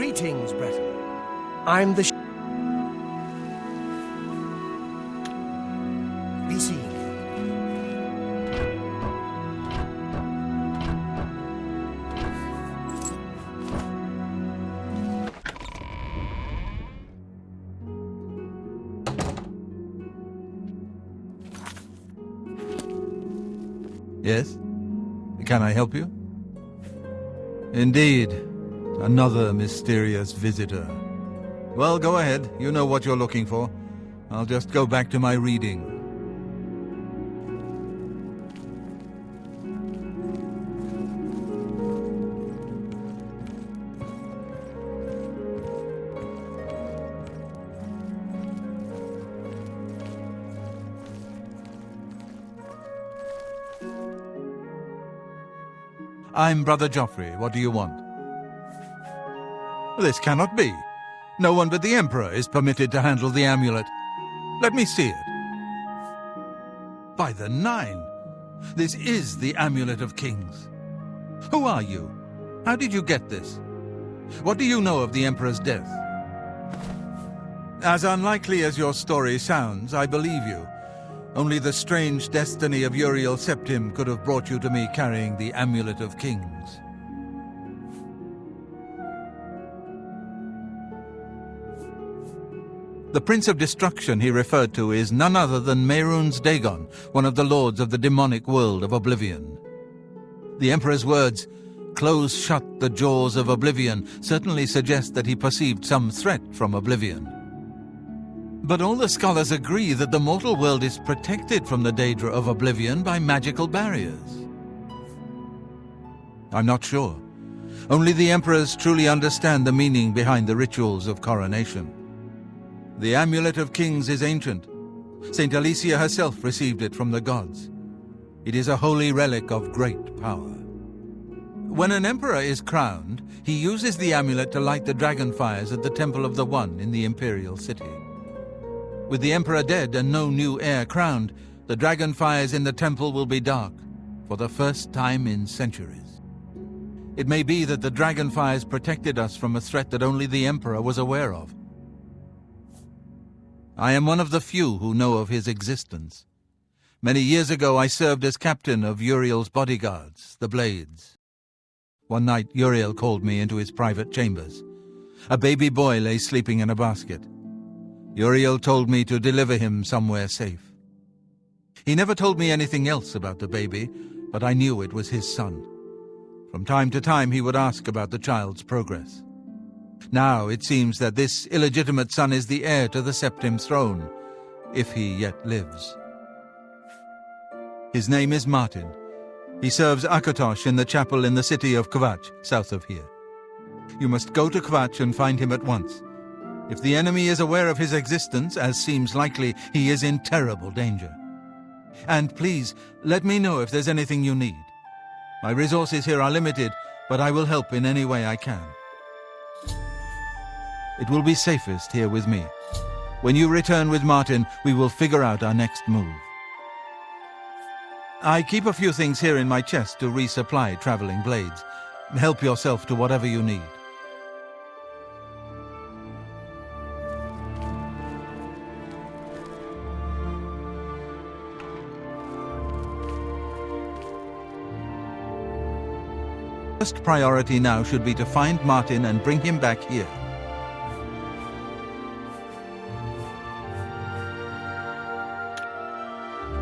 Greetings, Breton. I'm the be seeing you. Yes? Can I help you? Indeed. Another mysterious visitor. Well, go ahead. You know what you're looking for. I'll just go back to my reading. I'm Brother Joffrey. What do you want? This cannot be. No one but the Emperor is permitted to handle the amulet. Let me see it. By the Nine! This is the Amulet of Kings. Who are you? How did you get this? What do you know of the Emperor's death? As unlikely as your story sounds, I believe you. Only the strange destiny of Uriel Septim could have brought you to me carrying the Amulet of Kings. The Prince of Destruction he referred to is none other than Mehrunes Dagon, one of the lords of the demonic world of Oblivion. The Emperor's words, "Close shut the jaws of Oblivion," certainly suggest that he perceived some threat from Oblivion. But all the scholars agree that the mortal world is protected from the danger of Oblivion by magical barriers. I'm not sure. Only the emperors truly understand the meaning behind the rituals of coronation. The Amulet of Kings is ancient. Saint Alicia herself received it from the gods. It is a holy relic of great power. When an emperor is crowned, he uses the amulet to light the dragon fires at the Temple of the One in the imperial city. With the emperor dead and no new heir crowned, the dragon fires in the temple will be dark, for the first time in centuries. It may be that the dragon fires protected us from a threat that only the emperor was aware of. I am one of the few who know of his existence. Many years ago I served as captain of Uriel's bodyguards, the Blades. One night Uriel called me into his private chambers. A baby boy lay sleeping in a basket. Uriel told me to deliver him somewhere safe. He never told me anything else about the baby, but I knew it was his son. From time to time he would ask about the child's progress. Now it seems that this illegitimate son is the heir to the Septim throne, if he yet lives. His name is Martin. He serves Akatosh in the chapel in the city of Kvatch, south of here. You must go to Kvatch and find him at once. If the enemy is aware of his existence, as seems likely, he is in terrible danger. And please, let me know if there's anything you need. My resources here are limited, but I will help in any way I can. It will be safest here with me. When you return with Martin, we will figure out our next move. I keep a few things here in my chest to resupply traveling blades. Help yourself to whatever you need. First priority now should be to find Martin and bring him back here.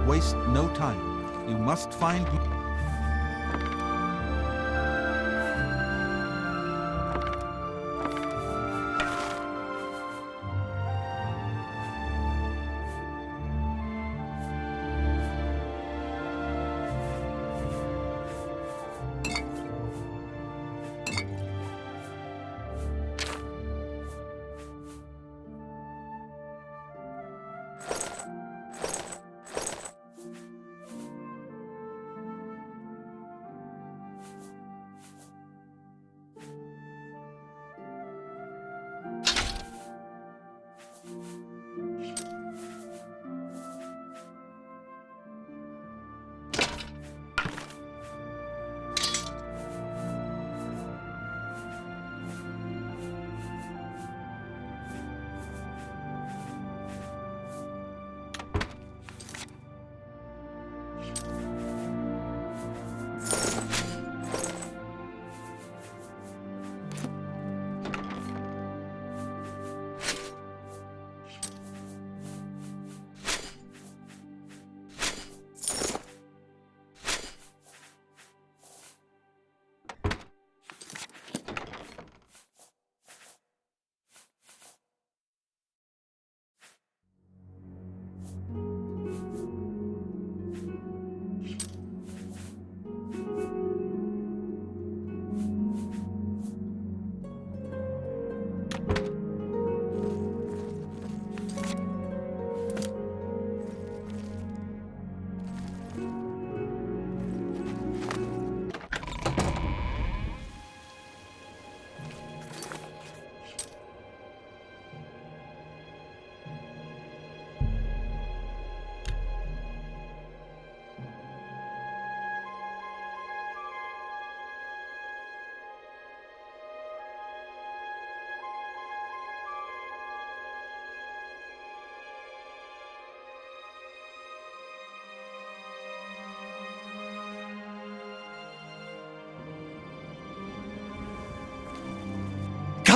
Waste no time. You must find...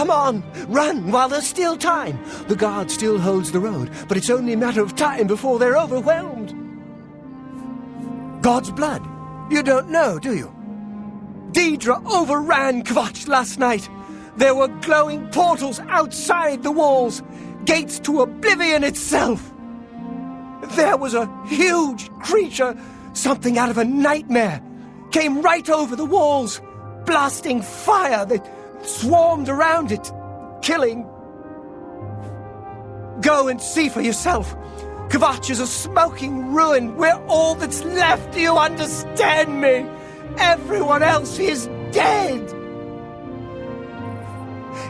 Come on, run while there's still time. The guard still holds the road, but it's only a matter of time before they're overwhelmed. God's blood? You don't know, do you? Daedra overran Kvatch last night. There were glowing portals outside the walls, gates to Oblivion itself. There was a huge creature, something out of a nightmare, came right over the walls, blasting fire that swarmed around it, killing. Go and see for yourself. Kvatch is a smoking ruin. We're all that's left. Do you understand me? Everyone else is dead.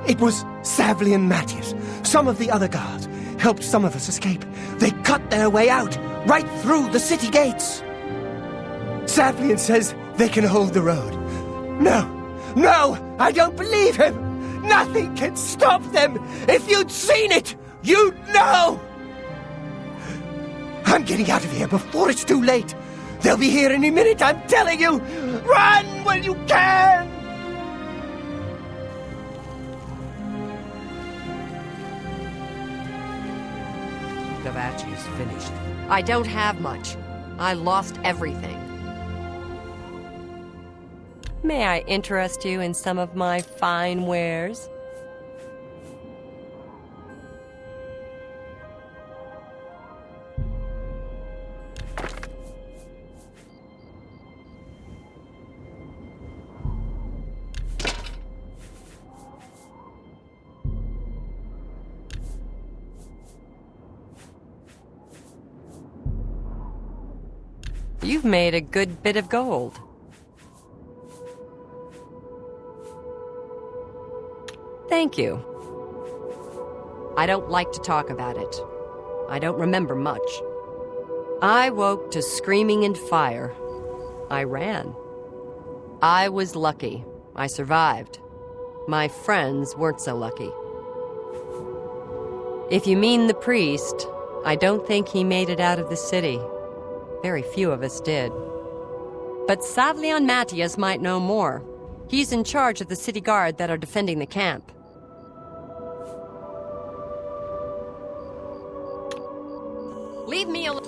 It was Savli and Matthias. Some of the other guards helped some of us escape. They cut their way out, right through the city gates. Savlian says they can hold the road. No, I don't believe him. Nothing can stop them. If you'd seen it, you'd know. I'm getting out of here before it's too late. They'll be here any minute, I'm telling you. Run while you can. Kvatch is finished. I don't have much. I lost everything. May I interest you in some of my fine wares? You've made a good bit of gold. Thank you. I don't like to talk about it. I don't remember much. I woke to screaming and fire. I ran. I was lucky. I survived. My friends weren't so lucky. If you mean the priest, I don't think he made it out of the city. Very few of us did. But Savlian Matthias might know more. He's in charge of the city guard that are defending the camp. Leave me alone.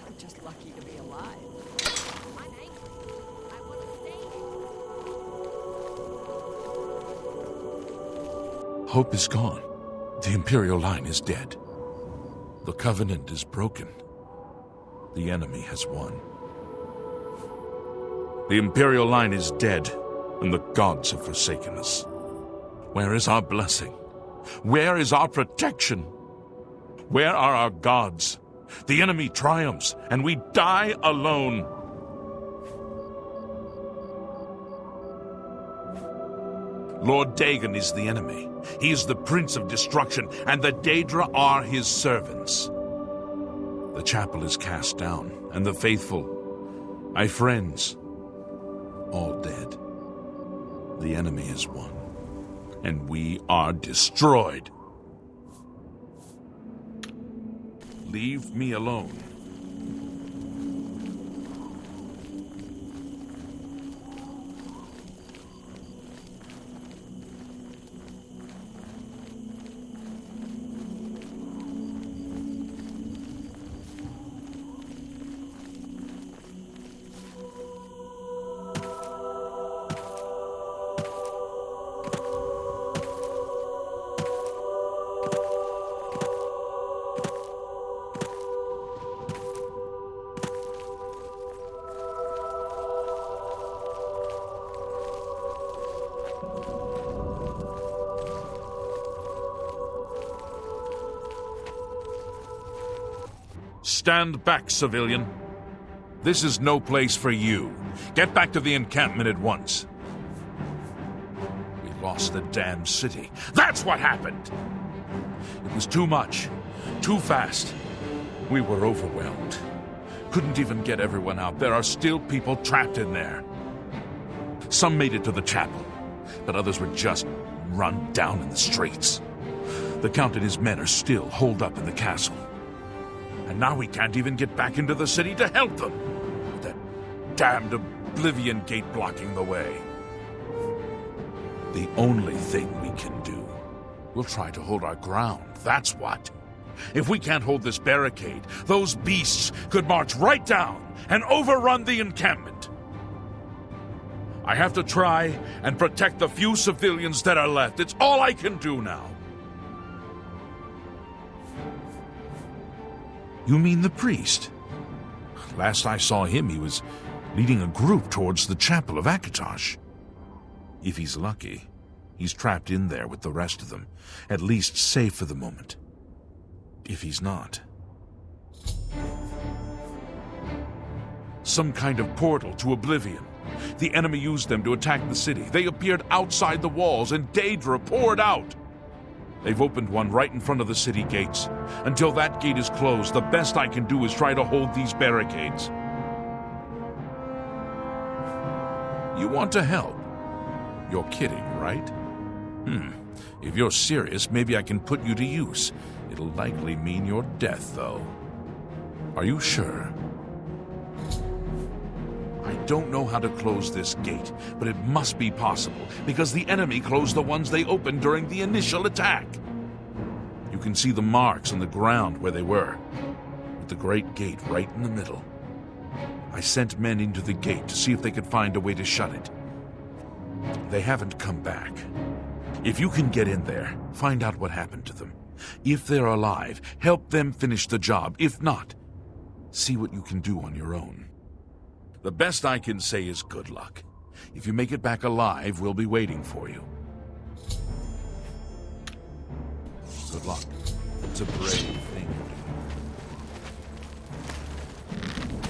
I'm just lucky to be alive. I'm angry. I want to stay. Hope is gone. The Imperial line is dead. The Covenant is broken. The enemy has won. The Imperial line is dead, and the gods have forsaken us. Where is our blessing? Where is our protection? Where are our gods? The enemy triumphs, and we die alone. Lord Dagon is the enemy. He is the Prince of Destruction, and the Daedra are his servants. The chapel is cast down, and the faithful, my friends, all dead. The enemy is won, and we are destroyed. Leave me alone. Stand back, civilian. This is no place for you. Get back to the encampment at once. We lost the damn city. That's what happened! It was too much. Too fast. We were overwhelmed. Couldn't even get everyone out. There are still people trapped in there. Some made it to the chapel, but others were just run down in the streets. The Count and his men are still holed up in the castle. And now we can't even get back into the city to help them, with that damned Oblivion gate blocking the way. The only thing we can do, we'll try to hold our ground, that's what. If we can't hold this barricade, those beasts could march right down and overrun the encampment. I have to try and protect the few civilians that are left. It's all I can do now. You mean the priest? Last I saw him, he was leading a group towards the chapel of Akatosh. If he's lucky, he's trapped in there with the rest of them, at least safe for the moment. If he's not... Some kind of portal to Oblivion. The enemy used them to attack the city. They appeared outside the walls, and Daedra poured out. They've opened one right in front of the city gates. Until that gate is closed, the best I can do is try to hold these barricades. You want to help? You're kidding, right? If you're serious, maybe I can put you to use. It'll likely mean your death, though. Are you sure? I don't know how to close this gate, but it must be possible, because the enemy closed the ones they opened during the initial attack. You can see the marks on the ground where they were, with the great gate right in the middle. I sent men into the gate to see if they could find a way to shut it. They haven't come back. If you can get in there, find out what happened to them. If they're alive, help them finish the job. If not, see what you can do on your own. The best I can say is good luck. If you make it back alive, we'll be waiting for you. Good luck. It's a brave thing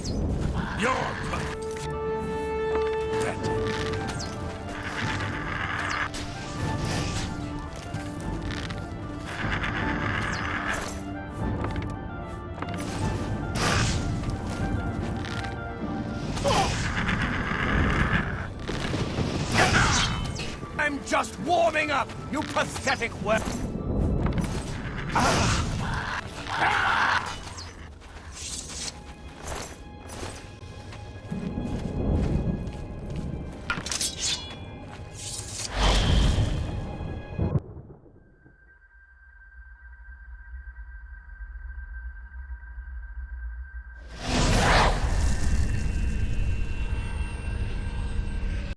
to do. You're that. I'm just warming up, you pathetic worm.